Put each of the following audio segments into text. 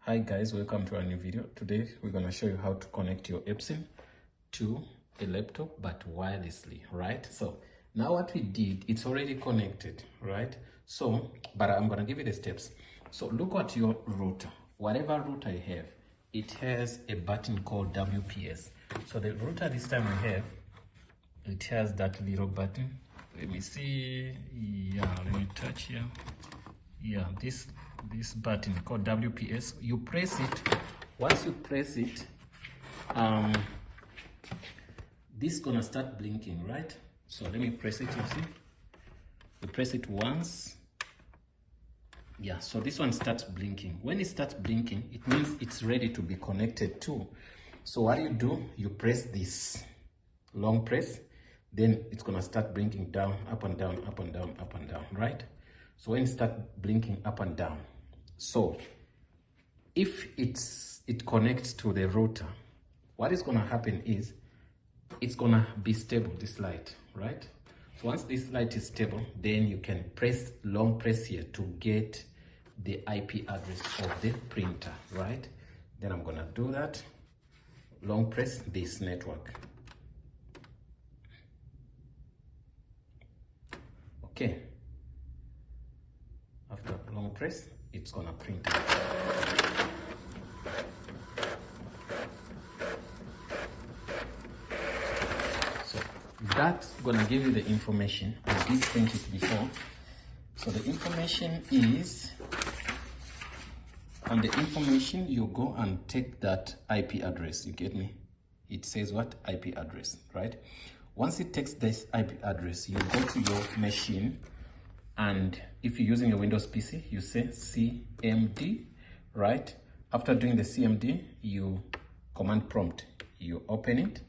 Hi guys, welcome to a new video. Today we're going to show you how to connect your Epson to a laptop but wirelessly, right? So now what we did, it's already connected, right? So but I'm going to give you the steps. So look at your router. Whatever router you have, it has a button called WPS. So the router this time we have, it has that little button. Let me see. Yeah, let me touch here. Yeah, this button called WPS. You press it. Once you press it, this is gonna start blinking, right? So let me press it. You see, you press it once. Yeah, so this one starts blinking. When it starts blinking, it means it's ready to be connected to. So what you do, you press this long press, then it's gonna start blinking down, up and down, up and down, up and down, right? So when it starts blinking up and down, so if it connects to the router, what is gonna happen is it's gonna be stable, this light, right? So once this light is stable, then you can press long press here to get the IP address of the printer, right? Then I'm gonna do that, long press this network. Okay. After long press, it's gonna print it. So that's gonna give you the information. I did print it before. So the information is, on the information, you go and take that IP address, you get me? It says what? IP address, right? Once it takes this IP address, you go to your machine, and if you're using a Windows PC, you say CMD, right? After doing the CMD, you command prompt, you open it.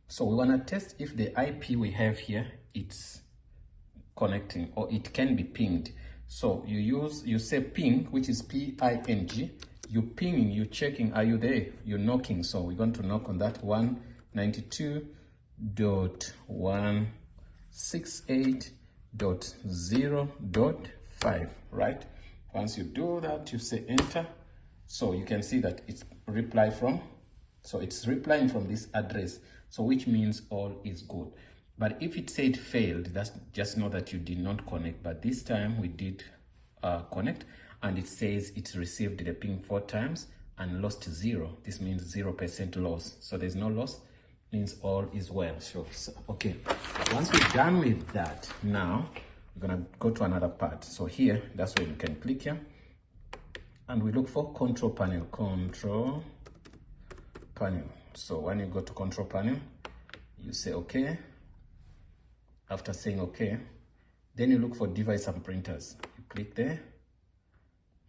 So we want to test if the IP we have here, it's connecting or it can be pinged. So you say ping, which is P-I-N-G. You pinging, you checking, are you there? You're knocking. So we're going to knock on that 192.168.0.5, right? Once you do that, you say enter. So you can see that it's reply from, so it's replying from this address, so which means all is good. But if it said failed, that's just know that you did not connect. But this time we did connect, and it says it received the ping 4 times and lost 0. This means 0% loss. So there's no loss, means all is well. So okay, once we're done with that, now we're gonna go to another part. So here, that's where you can click here, and we look for control panel. Control panel. So when you go to control panel, you say okay. After saying okay, then you look for device and printers. You click there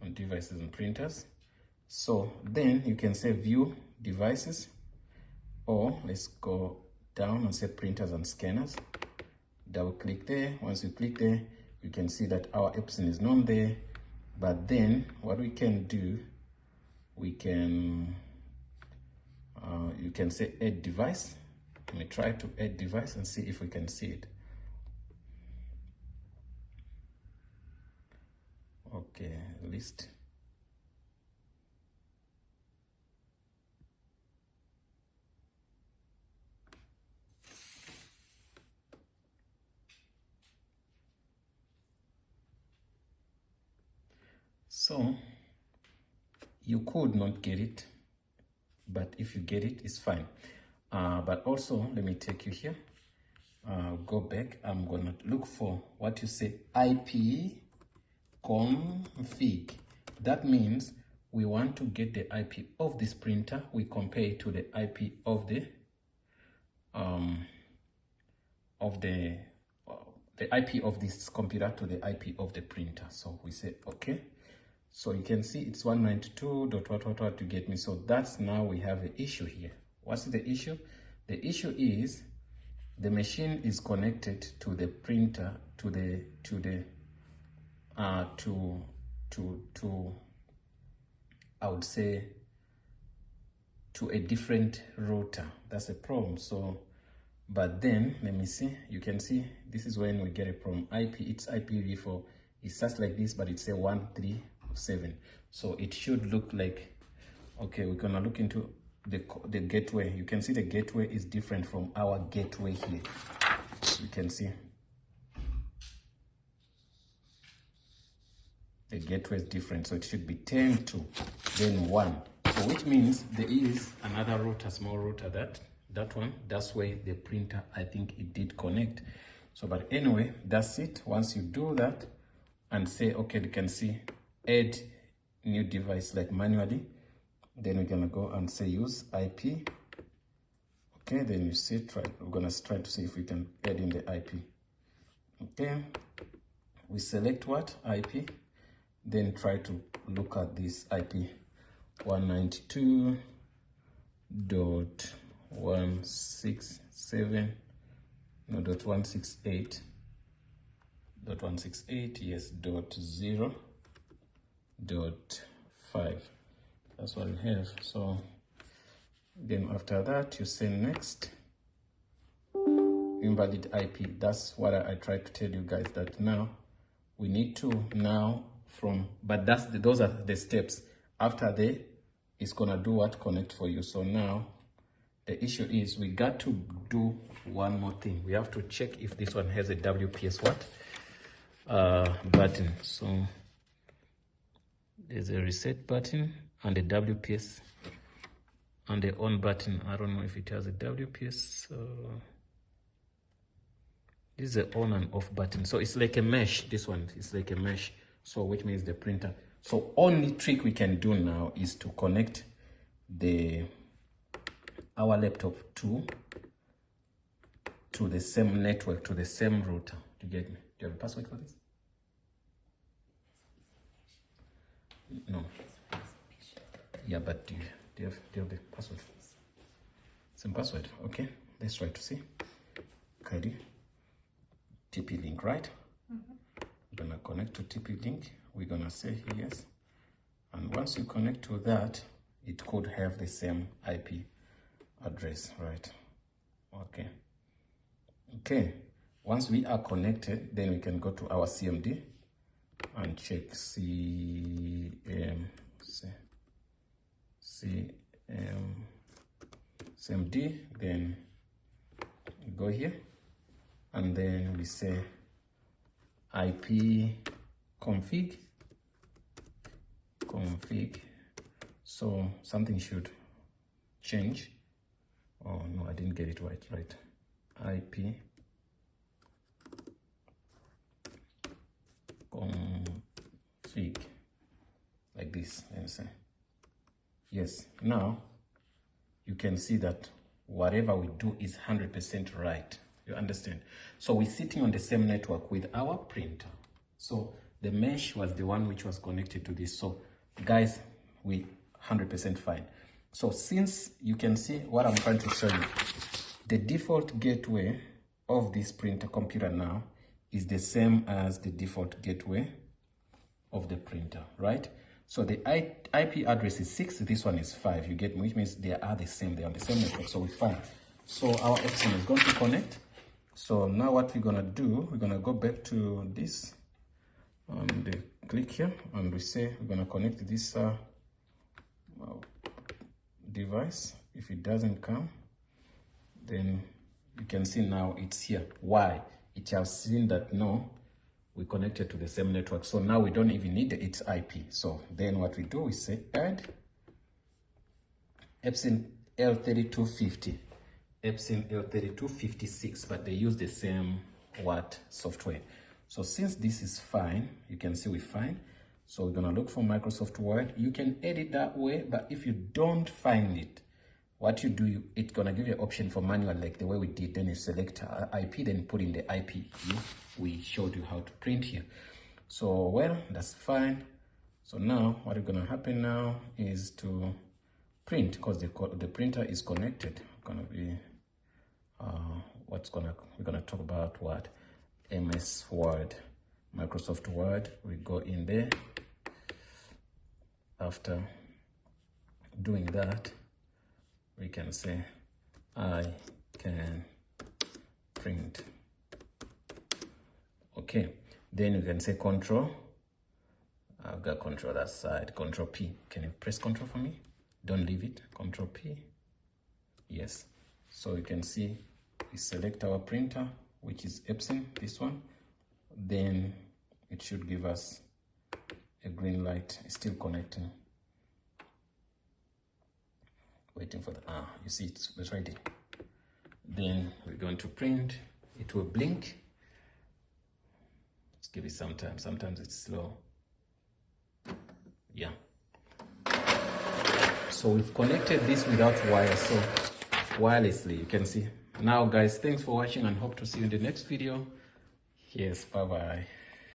on devices and printers. So then you can say view devices, or let's go down and say printers and scanners. Double click there. Once you click there, you can see that our Epson is not there. But then what we can do, we can you can say add device. Let me try to add device and see if we can see it. Okay, list. So you could not get it, but if you get it, it's fine. But also, let me take you here. Go back. I'm gonna look for what you say IP config. That means we want to get the IP of this printer. We compare it to the IP of the IP of this computer to the IP of the printer. So we say okay. So you can see it's 192.what to get me. So that's, now we have an issue here. What's the issue? The issue is the machine is connected to the printer, I would say to a different router. That's a problem. So but then let me see, you can see this is when we get a problem. IP, it's IPv4. It starts like this, but it's a 137. So it should look like Okay, we're gonna look into the gateway. You can see the gateway is different from our gateway here. You can see the gateway is different, so it should be 10 to then 1. So which means there is another router, small router, that one. That's where the printer, I think it did connect. So but anyway, that's it. Once you do that and say okay, you can see add new device like manually, then we're gonna go and say use IP. Okay, then you see we're gonna try to see if we can add in the IP. Okay, we select what IP, then try to look at this IP 192.168, yes, .0.5. That's what we have. So then after that you say next. Invalid IP. That's what I tried to tell you guys, that now we need to but those are the steps. After it's gonna do what? Connect for you. So now the issue is we got to do one more thing. We have to check if this one has a WPS button. So there's a reset button and a WPS and the on button. I don't know if it has a WPS. This is the on and off button. So it's like a mesh. This one is like a mesh. So which means the printer. So only trick we can do now is to connect our laptop to the same network, to the same router. Do you get me? Do you have a password for this? No. Yeah, but do you have the password? Same password. Okay, let's try to see. Okay, TP link, right? We're gonna connect to TP link. We're gonna say yes, and once you connect to that, it could have the same IP address, right? Okay, once we are connected, then we can go to our CMD and check CMD. Then we go here and then we say IP config. So something should change. Oh no, I didn't get it right. IP config, like this. Let me say yes. Now you can see that whatever we do is 100% right. You understand? So we're sitting on the same network with our printer. So the mesh was the one which was connected to this. So guys, we 100% fine. So since you can see what I'm trying to show you, the default gateway of this printer computer now is the same as the default gateway of the printer, right? So the IP address is 6, this one is 5, you get me, which means they are the same, they're on the same network, so we're fine. So our Epson is going to connect. So now what we're gonna do, we're gonna go back to this and click here, and we say we're gonna connect this device. If it doesn't come, then you can see now it's here. Why? It has seen that no, we connected to the same network, so now we don't even need its IP. So then what we do, we say add Epson L3250, Epson L3256, but they use the same software. So since this is fine, you can see we're fine. So we're gonna look for Microsoft Word. You can edit that way, but if you don't find it, what you do, it's gonna give you an option for manual, like the way we did. Then you select IP, then put in the IP we showed you how to print here. So well, that's fine. So now what is gonna happen now is to print, because the printer is connected. Gonna be we're gonna talk about what? MS Word, Microsoft Word. We go in there. After doing that, we can say I can print. Okay, then you can say control. I've got control that side, control P. Can you press control for me? Don't leave it. Control P. Yes. So you can see we select our printer, which is Epson, this one. Then it should give us a green light. It's still connecting. Waiting for the, you see it's ready. Then we're going to print. It will blink. Let's give it some time. Sometimes it's slow. Yeah. So we've connected this without wire, so wirelessly, you can see. Now guys, thanks for watching and hope to see you in the next video. Yes, bye bye.